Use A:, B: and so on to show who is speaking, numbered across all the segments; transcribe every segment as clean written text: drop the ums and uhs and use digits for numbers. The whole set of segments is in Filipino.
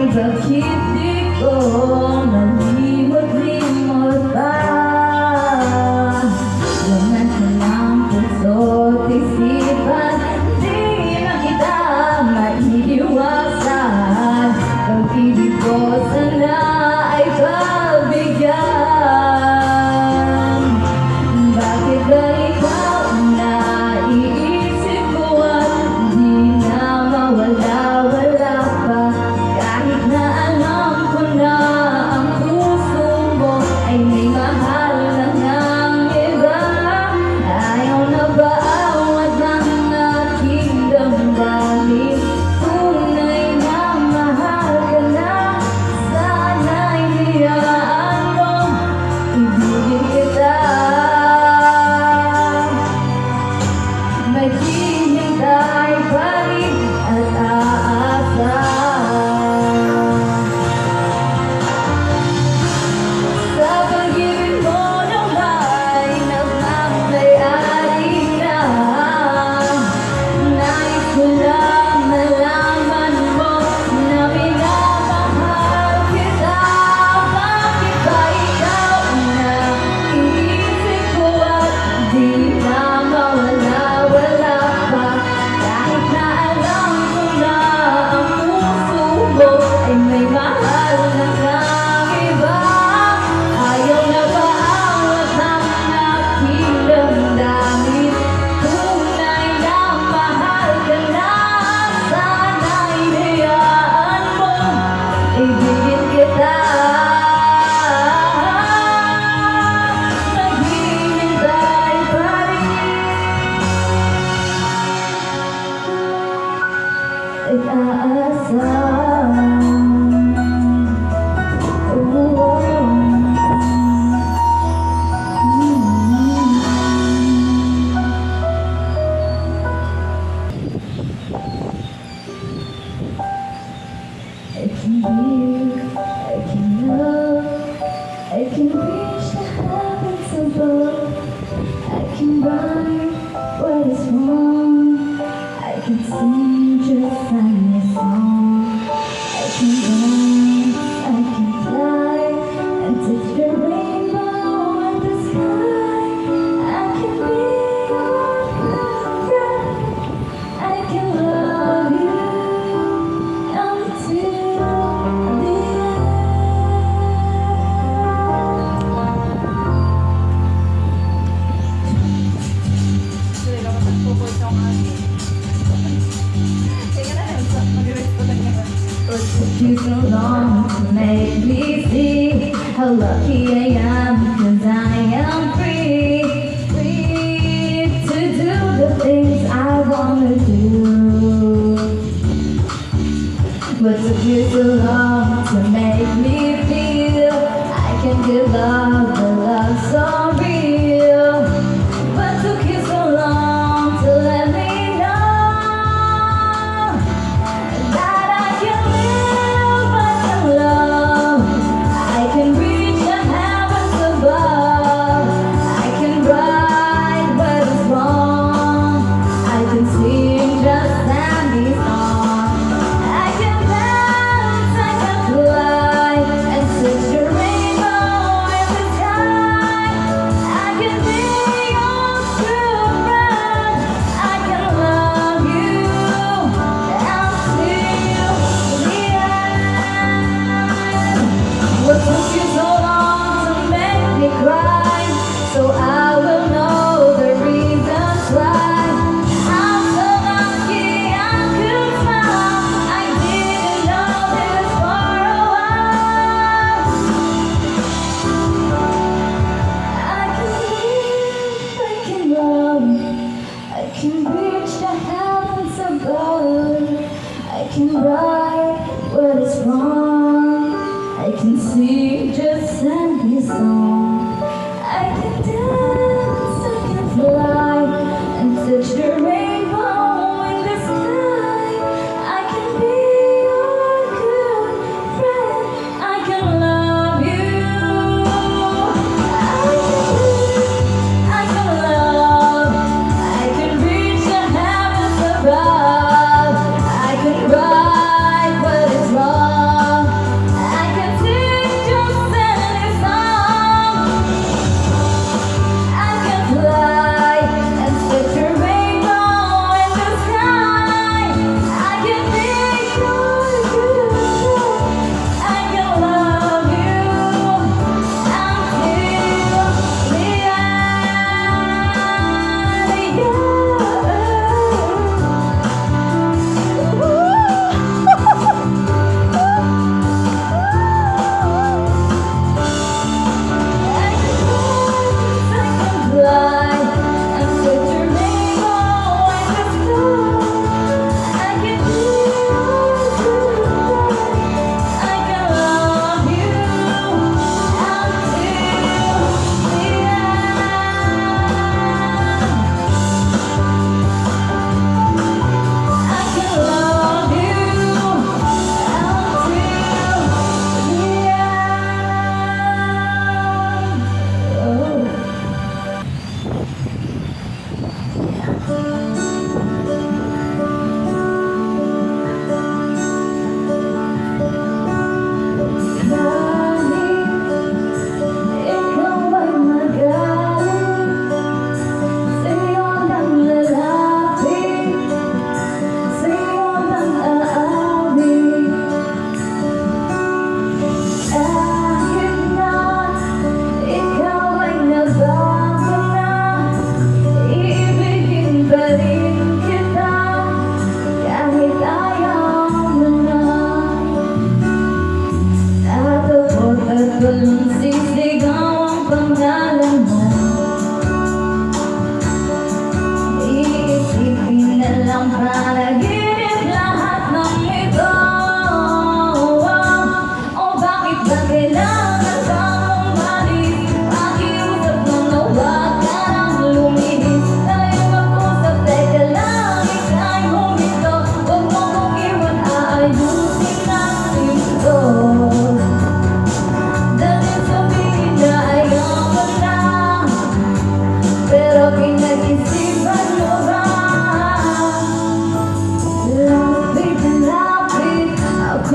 A: bakit di ko malimot-limot pa? Laman ko ng puso't isipan, di na kita maiiwasan. Pag-ibig ko sana ay pagbigyan. Bakit ba ikaw naiisip ko at di na mawala-wala pa? Kahit na alam ko na ang puso mo ay may mahal na ng iba. Ayaw na ba awat ng aking damdamin? Tunay na mahal ka na, sana'y hiyaan mo, ibigin kita. Maghihintay pa rin at aasa sa pag-ibig mo na may nagmamayari na. Nais ko lang malaman mo na minamahal kita. Bakit ba ikaw naiisip ko at di na mawala-wala pa? Kahit na alam ko na ang puso mo ay may mahal na ng iba. Ayaw na ba awat ng aking damdamin? Tunay na mahal ka na, sana'y hiyaan mo, ibigin kita. Naghihintay pa rin at aasa. I can hear, I can love, I can reach the heavens above. I can right what is wrong, I can sing just like a song. I can dance, I can fly, and touch the rainbow in the sky. I can be your friend, I can love you until the end. It took you so long to make me see how lucky I am, 'cause I am free, free to do the things I wanna do. But it took you so long to make me feel I can give love, the love so real. But it took you so long to let me know that I can live, I can love, I can reach the heavens above. I can right what is wrong, I can sing just any song. I can dance, I can fly, and touch the rainbow in the sky.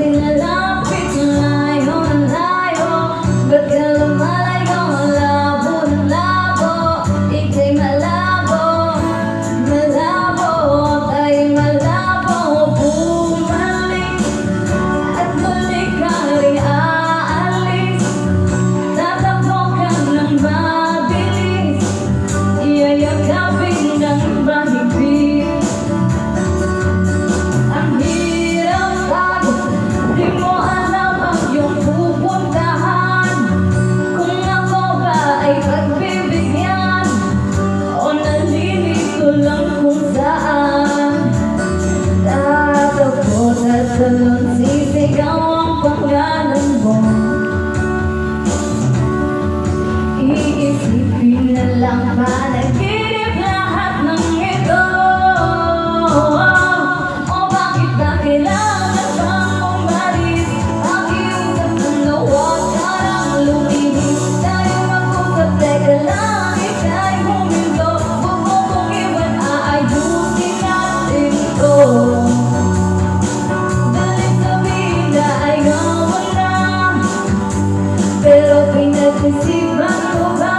A: pinalapit, layo na layo. Ba't ka lumalayo, malabo na labo. Ika'y malabo, malabo, tayo'y malabo. Bumalik at balik ka rin aalis. Tatakbo ka ng mabilis, iyayakapin ng mahigpit. Ang hirap pag di mo alam ang iyong pupuntahan. Kung ako ba ay pagbibigyan o nalilito lang kung saan. Tatakbo, tatalon, sisigaw ang pangalan mo. Iisipin na lang panaginip lahat ng ito. O bakit ba kailangan bang umalis? Pakiusap na huwag ka nang lumihis. Tayo mag-usap, teka lang, ika'y huminto. Huwag mo kong iwan, aayusin natin to. Daling sabihin na ayaw mo na, pero pinag-isipan ko ba?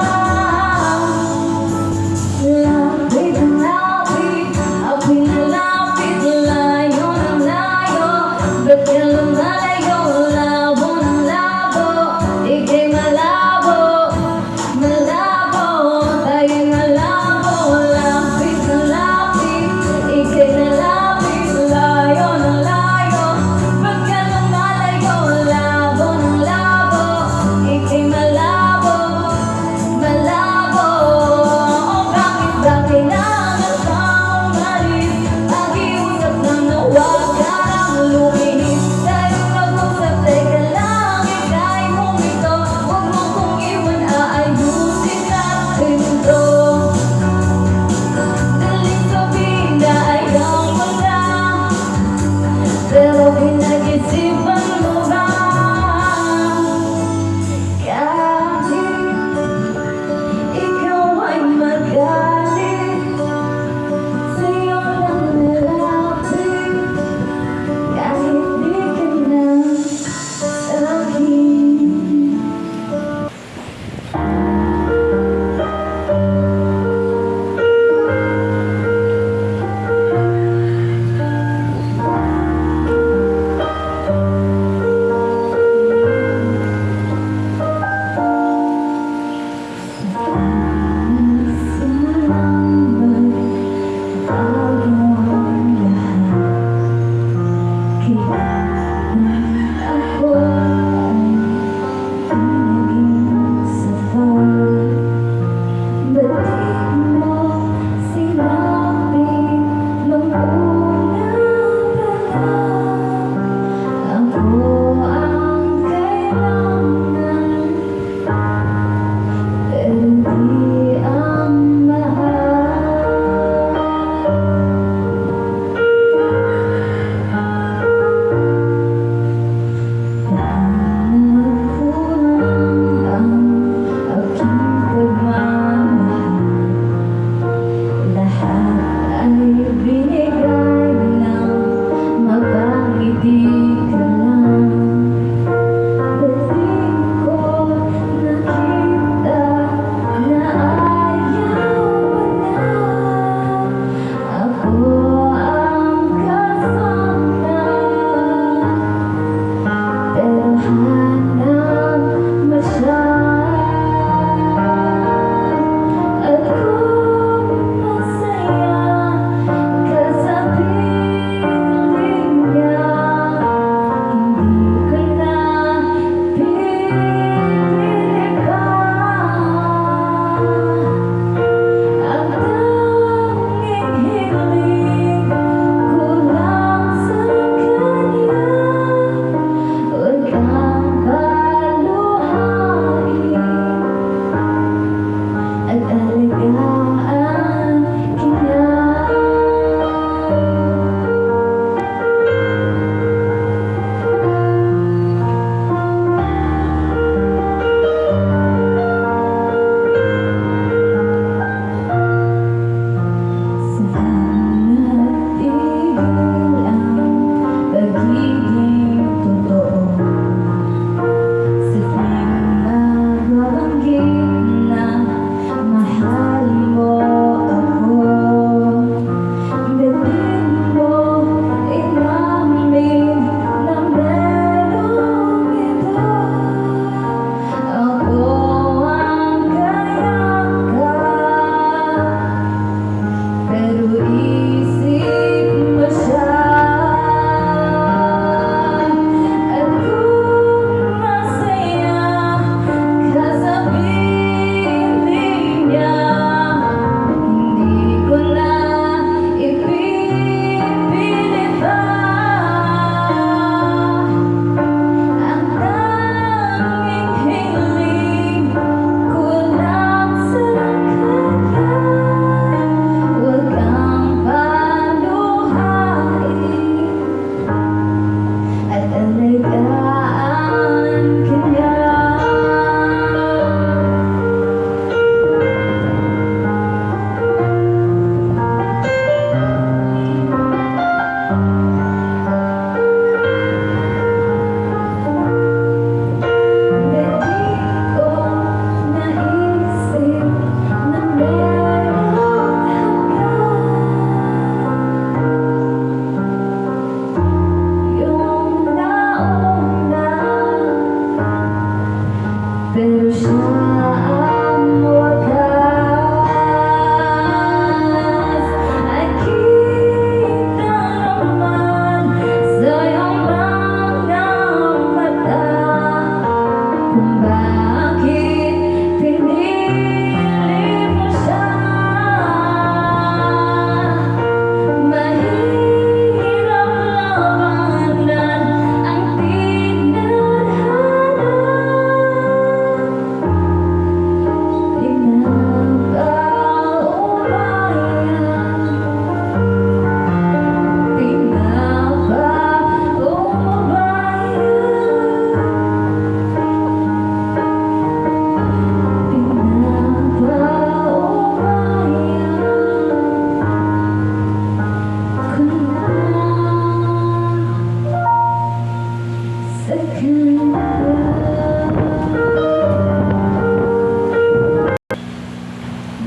A: second love.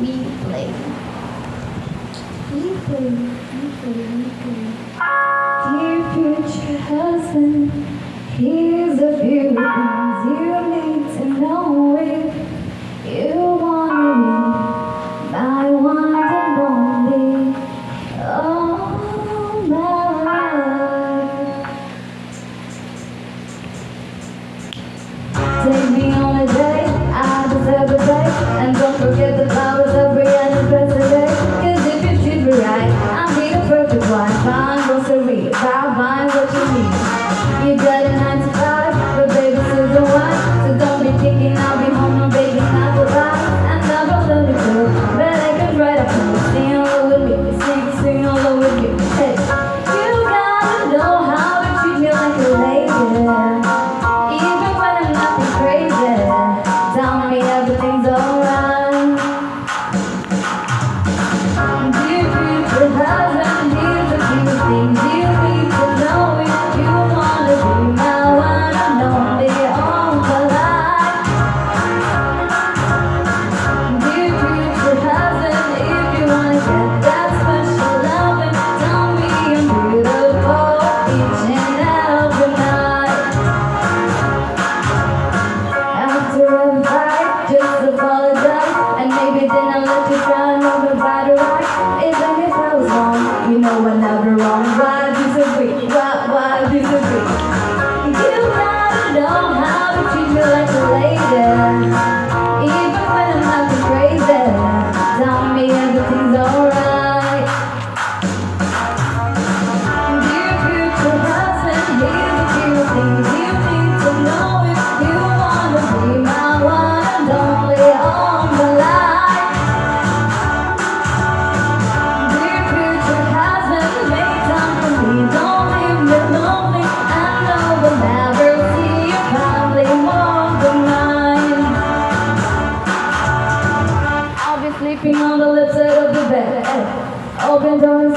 A: We play. Dear future husband, here's a few things you need to know if you wanna be my one and only. Oh my, take me on a date, I deserve a break, and don't forget the flowers of Brianna's birthday. 'Cause if you treat me right, I'll be the perfect wife. Fine grocery, buy what you need. You got a 9 to 5, but baby still don't want. So don't be thinking I'll be home, no baby, not the vibe. And I'm a little girl, but I can write a poem. Sing along with me, sing along with me. Hey, you gotta know how to treat me like a lady. Even when I'm nothing crazy, tell me everything's alright. Dear future husband, here's a few things you need to know if you wanna be my one and only all my life. Dear future husband, if you wanna get that special loving, tell me I'm beautiful each and every night. After every fight, just apologize, and maybe then I'll let you try another battle right. Even if I was wrong, you know I'm never wrong. Why disagree? Why disagree? You gotta know how to treat me like a lady. Even when I'm nothing crazy, tell me everything's alright. Dear future husband, here's a few things you need to know if you wanna be my one and only all my life. Dear future husband, make time for me, don't leave me lonely. I know we'll never see your family more than mine. I'll be sleeping on the left side of the bed. Open doors.